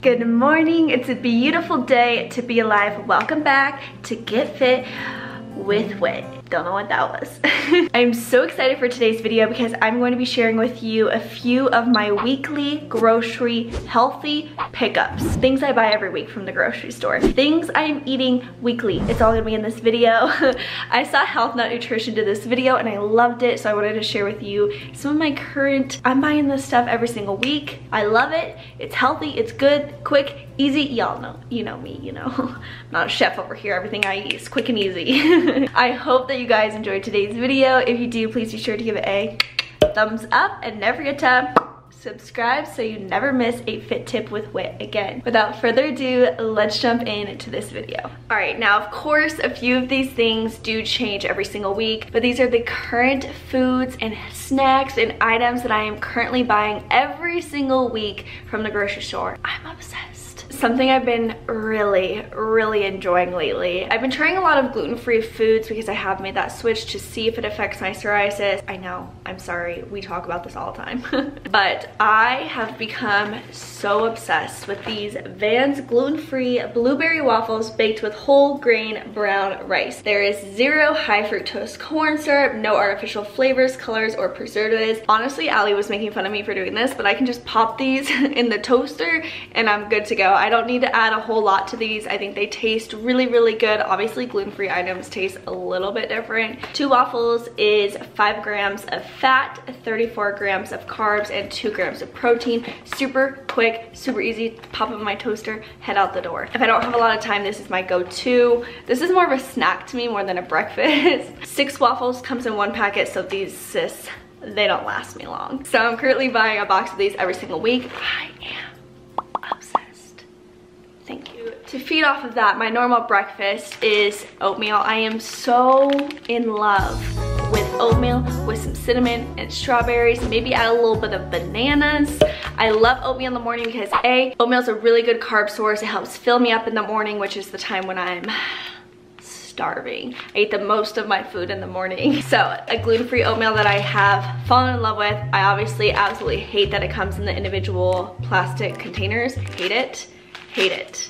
Good morning, it's a beautiful day to be alive. Welcome back to Get Fit with Wit. Don't know what that was. I'm so excited for today's video because I'm going to be sharing with you a few of my weekly grocery healthy pickups. Things I buy every week from the grocery store. Things I'm eating weekly. It's all gonna be in this video. I saw Health Nut Nutrition did this video and I loved it, so I wanted to share with you some of my current, I'm buying this stuff every single week. I love it. It's healthy, it's good, quick, easy. Y'all know, you know me, you know. I'm not a chef over here. Everything I eat is quick and easy. I hope that you guys enjoyed today's video. If you do, please be sure to give it a thumbs up and never forget to subscribe so you never miss a fit tip with Wit again. Without further ado, let's jump into this video. All right, now of course a few of these things do change every single week, but these are the current foods and snacks and items that I am currently buying every single week from the grocery store. I'm obsessed. Something I've been really enjoying lately. I've been trying a lot of gluten-free foods because I have made that switch to see if it affects my psoriasis. I know, I'm sorry, we talk about this all the time. But I have become so obsessed with these Vans gluten-free blueberry waffles baked with whole grain brown rice. There is zero high fructose corn syrup, no artificial flavors, colors, or preservatives. Honestly, Allie was making fun of me for doing this, but I can just pop these in the toaster and I'm good to go. I don't need to add a whole lot to these. I think they taste really good. Obviously, gluten-free items taste a little bit different. 2 waffles is 5 grams of fat, 34 grams of carbs, and 2 grams of protein. Super quick, super easy. Pop them in my toaster, head out the door. If I don't have a lot of time, this is my go-to. This is more of a snack to me more than a breakfast. 6 waffles comes in 1 packet, so these, sis, they don't last me long. So I'm currently buying a box of these every single week. I am obsessed. Thank you. To feed off of that, my normal breakfast is oatmeal. I am so in love with oatmeal with some cinnamon and strawberries, maybe add a little bit of bananas. I love oatmeal in the morning because A, oatmeal is a really good carb source. It helps fill me up in the morning, which is the time when I'm starving. I eat the most of my food in the morning. So a gluten-free oatmeal that I have fallen in love with. I obviously absolutely hate that it comes in the individual plastic containers. Hate it. Hate it.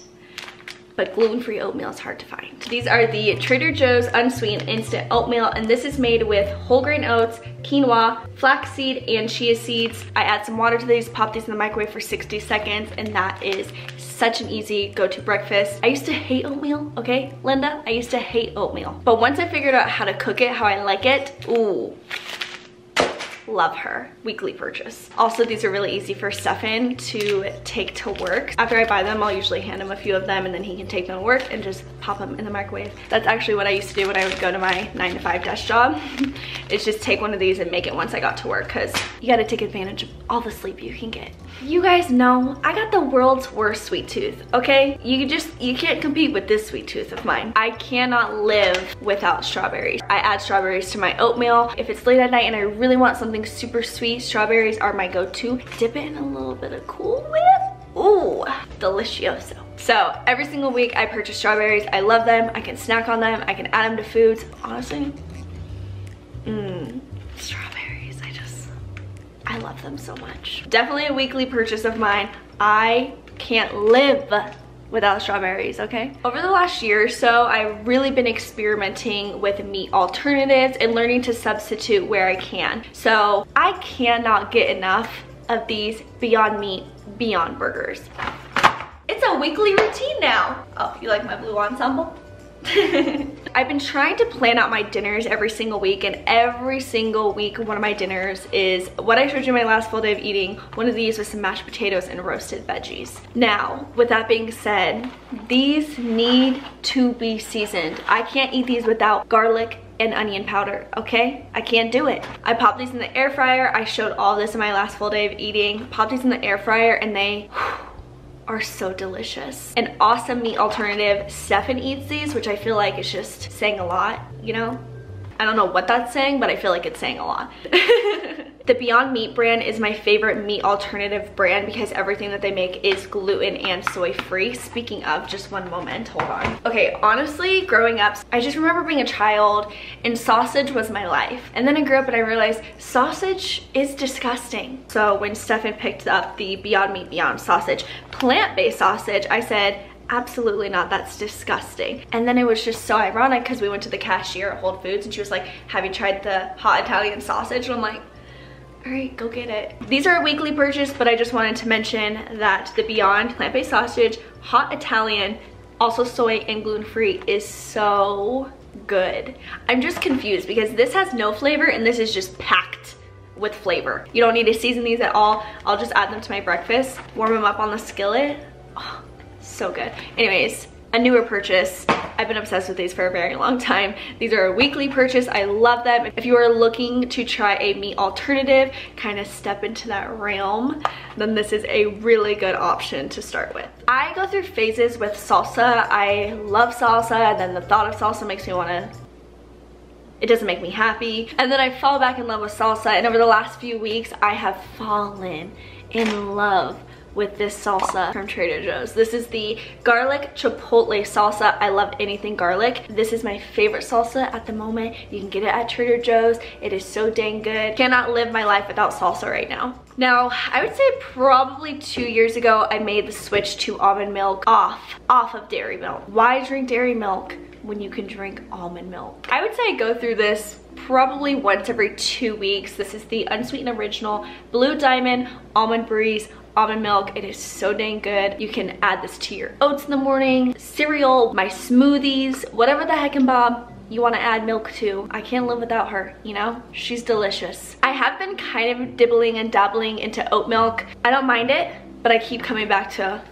But gluten-free oatmeal is hard to find. These are the Trader Joe's Unsweet Instant Oatmeal, and this is made with whole grain oats, quinoa, flaxseed, and chia seeds. I add some water to these, pop these in the microwave for 60 seconds, and that is such an easy go-to breakfast. I used to hate oatmeal, okay, Linda? I used to hate oatmeal. But once I figured out how to cook it, how I like it, ooh. Love her. Weekly purchase. Also, these are really easy for Stefan to take to work. After I buy them, I'll usually hand him a few of them and then he can take them to work and just pop them in the microwave. That's actually what I used to do when I would go to my 9-to-5 desk job. It's just take one of these and make it once I got to work, because you gotta take advantage of all the sleep you can get. You guys know I got the world's worst sweet tooth, okay? You can't compete with this sweet tooth of mine. I cannot live without strawberries. I add strawberries to my oatmeal. If it's late at night and I really want something super sweet, strawberries are my go-to. Dip it in a little bit of Cool Whip. Ooh, delicioso. So every single week I purchase strawberries. I love them. I can snack on them. I can add them to foods. Honestly, strawberries, I love them so much. Definitely a weekly purchase of mine. I can't live without strawberries, okay? Over the last year or so, I've really been experimenting with meat alternatives and learning to substitute where I can. So I cannot get enough of these Beyond Meat, Beyond Burgers. It's a weekly routine now. Oh, you like my blue ensemble? I've been trying to plan out my dinners every single week, and every single week one of my dinners is what I showed you in my last full day of eating, one of these with some mashed potatoes and roasted veggies. Now, with that being said, these need to be seasoned. I can't eat these without garlic and onion powder, okay? I can't do it. I pop these in the air fryer. I showed all this in my last full day of eating. Pop these in the air fryer and they are so delicious. An awesome meat alternative. Stefan eats these, which I feel like is just saying a lot, you know? I don't know what that's saying, but I feel like it's saying a lot. The Beyond Meat brand is my favorite meat alternative brand because everything that they make is gluten and soy free. Speaking of, just one moment, hold on. Okay, honestly, growing up, I just remember being a child and sausage was my life. And then I grew up and I realized sausage is disgusting. So when Stefan picked up the Beyond Meat Beyond sausage, plant-based sausage, I said, absolutely not, that's disgusting. And then it was just so ironic because we went to the cashier at Whole Foods and she was like, have you tried the hot Italian sausage? And I'm like, all right, go get it. These are a weekly purchase, but I just wanted to mention that the Beyond plant-based sausage, hot Italian, also soy and gluten-free, is so good. I'm just confused because this has no flavor and this is just packed with flavor. You don't need to season these at all. I'll just add them to my breakfast, warm them up on the skillet. Oh, so good. Anyways, a newer purchase. I've been obsessed with these for a very long time. These are a weekly purchase. I love them. If you are looking to try a meat alternative, kind of step into that realm, then this is a really good option to start with. I go through phases with salsa. I love salsa, and then the thought of salsa makes me want to, it doesn't make me happy. And then I fall back in love with salsa, and over the last few weeks, I have fallen in love with this salsa from Trader Joe's. This is the garlic chipotle salsa. I love anything garlic. This is my favorite salsa at the moment. You can get it at Trader Joe's. It is so dang good. Cannot live my life without salsa right now. Now, I would say probably 2 years ago, I made the switch to almond milk off of dairy milk. Why drink dairy milk when you can drink almond milk? I would say I go through this probably once every 2 weeks. This is the Unsweetened Original Blue Diamond Almond Breeze almond milk. It is so dang good. You can add this to your oats in the morning, cereal, my smoothies, whatever the heck and bob you want to add milk to. I can't live without her, you know? She's delicious. I have been kind of dibbling and dabbling into oat milk. I don't mind it, but I keep coming back to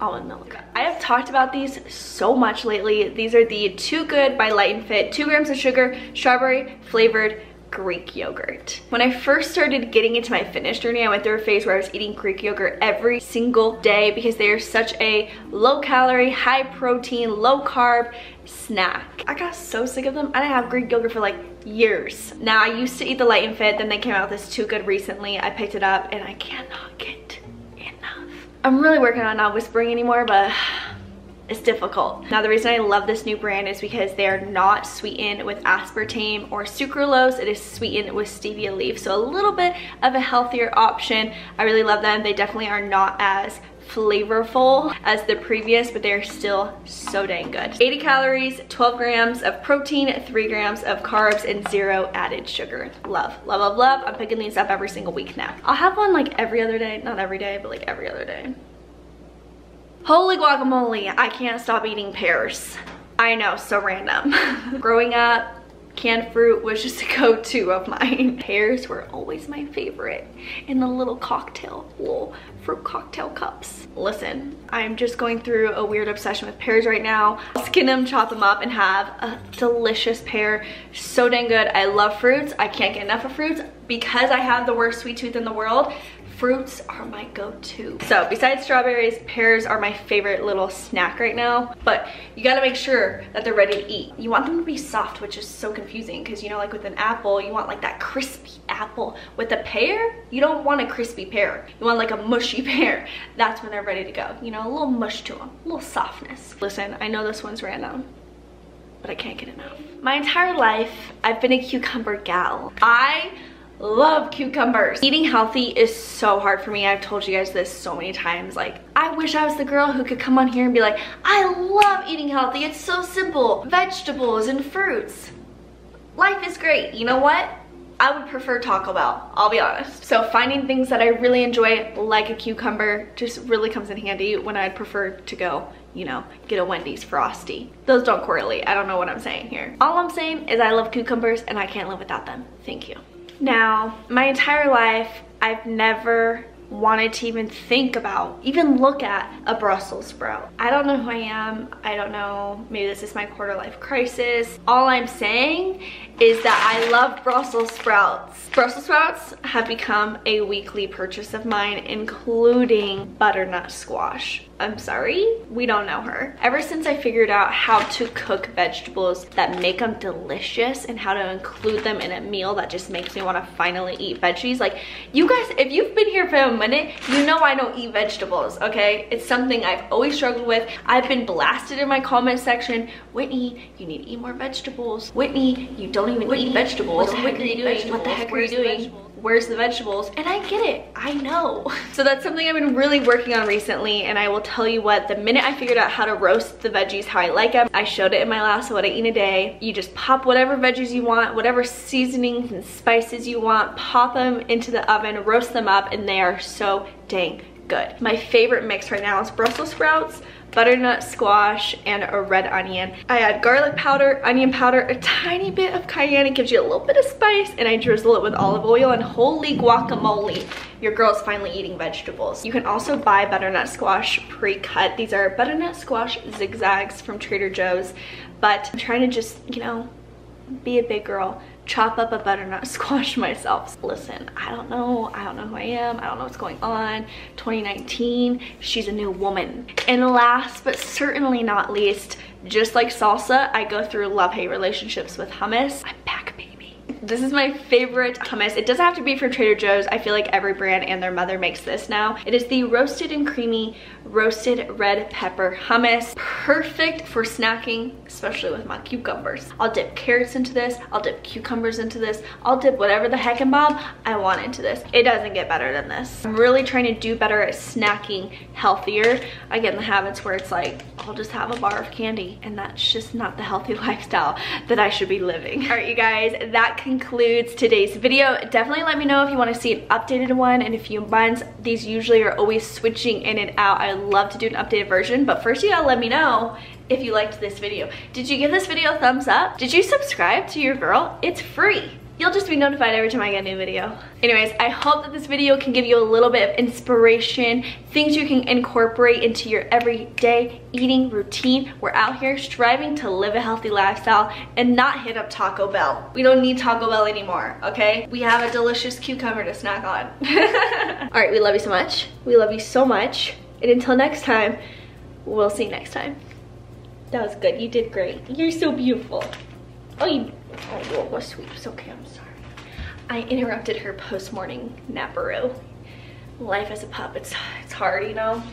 almond milk. I have talked about these so much lately. These are the Too Good by Light and Fit. 2 grams of sugar, strawberry flavored Greek yogurt. When I first started getting into my fitness journey, I went through a phase where I was eating Greek yogurt every single day because they are such a low calorie, high protein, low carb snack. I got so sick of them. I didn't have Greek yogurt for like years. Now, I used to eat the Light and Fit, then they came out with this Too Good recently. I picked it up and I cannot get enough. I'm really working on not whispering anymore, but it's difficult. Now, the reason I love this new brand is because they are not sweetened with aspartame or sucralose. It is sweetened with stevia leaf, so a little bit of a healthier option. I really love them. They definitely are not as flavorful as the previous, but they're still so dang good. 80 calories, 12 grams of protein, 3 grams of carbs, and 0 added sugar. Love, love, love, love. I'm picking these up every single week now. I'll have one like every other day. Not every day, but like every other day. Holy guacamole, I can't stop eating pears. I know, so random. Growing up, canned fruit was just a go-to of mine. Pears were always my favorite in the little fruit cocktail cups. Listen, I'm just going through a weird obsession with pears right now. I'll skin them, chop them up, and have a delicious pear. So dang good. I love fruits. I can't get enough of fruits because I have the worst sweet tooth in the world. Fruits are my go-to. So besides strawberries, pears are my favorite little snack right now, but you gotta make sure that they're ready to eat. You want them to be soft, which is so confusing because, you know, like with an apple, you want like that crispy apple. With a pear, you don't want a crispy pear. You want like a mushy pear. That's when they're ready to go. You know, a little mush to them, a little softness. Listen, I know this one's random, but I can't get enough. My entire life, I've been a cucumber gal. I love cucumbers. Eating healthy is so hard for me. I've told you guys this so many times. Like, I wish I was the girl who could come on here and be like, I love eating healthy. It's so simple. Vegetables and fruits. Life is great. You know what? I would prefer Taco Bell, I'll be honest. So finding things that I really enjoy, like a cucumber, just really comes in handy when I'd prefer to go, you know, get a Wendy's Frosty. Those don't correlate. I don't know what I'm saying here. All I'm saying is I love cucumbers and I can't live without them. Thank you. Now, my entire life, I've never wanted to even think about, even look at a Brussels sprout. I don't know who I am. I don't know, maybe this is my quarter life crisis. All I'm saying is that I love Brussels sprouts. Brussels sprouts have become a weekly purchase of mine, including butternut squash. I'm sorry, we don't know her. Ever since I figured out how to cook vegetables that make them delicious and how to include them in a meal that just makes me want to finally eat veggies. Like, you guys, if you've been here for a minute, you know I don't eat vegetables, okay? It's something I've always struggled with. I've been blasted in my comment section, Whitney, you need to eat more vegetables. Whitney, you don't even eat vegetables. What the heck are you doing? What the heck are you doing? Where's the vegetables? And I get it, I know. So that's something I've been really working on recently, and I will tell you what, the minute I figured out how to roast the veggies how I like them, I showed it in my last What I Eat in a Day. You just pop whatever veggies you want, whatever seasonings and spices you want, pop them into the oven, roast them up, and they are so dang good. My favorite mix right now is Brussels sprouts, butternut squash, and a red onion. I add garlic powder, onion powder, a tiny bit of cayenne. It gives you a little bit of spice, and I drizzle it with olive oil, and holy guacamole, your girl's finally eating vegetables. You can also buy butternut squash pre-cut. These are butternut squash zigzags from Trader Joe's, but I'm trying to just, you know, be a big girl, chop up a butternut squash myself. Listen, I don't know who I am, I don't know what's going on. 2019, she's a new woman. And last but certainly not least, just like salsa, I go through love-hate relationships with hummus. I'm back, baby. This is my favorite hummus. It doesn't have to be from Trader Joe's. I feel like every brand and their mother makes this now. It is the roasted and creamy roasted red pepper hummus. Perfect for snacking, especially with my cucumbers. I'll dip carrots into this. I'll dip cucumbers into this. I'll dip whatever the heck and bob I want into this. It doesn't get better than this. I'm really trying to do better at snacking healthier. I get in the habits where it's like, I'll just have a bar of candy, and that's just not the healthy lifestyle that I should be living. All right, you guys, that concludes today's video. Definitely let me know if you want to see an updated one in a few months. These usually are always switching in and out. I love to do an updated version, but first you gotta let me know if you liked this video. Did you give this video a thumbs up? Did you subscribe to your girl? It's free. You'll just be notified every time I get a new video. Anyways, I hope that this video can give you a little bit of inspiration, things you can incorporate into your everyday eating routine. We're out here striving to live a healthy lifestyle and not hit up Taco Bell. We don't need Taco Bell anymore, okay? We have a delicious cucumber to snack on. All right, we love you so much. We love you so much. And until next time, we'll see you next time. That was good, you did great. You're so beautiful. Oh, you was sweet. It's okay, I'm sorry. I interrupted her post-morning naparoo. Life as a pup, it's hard, you know?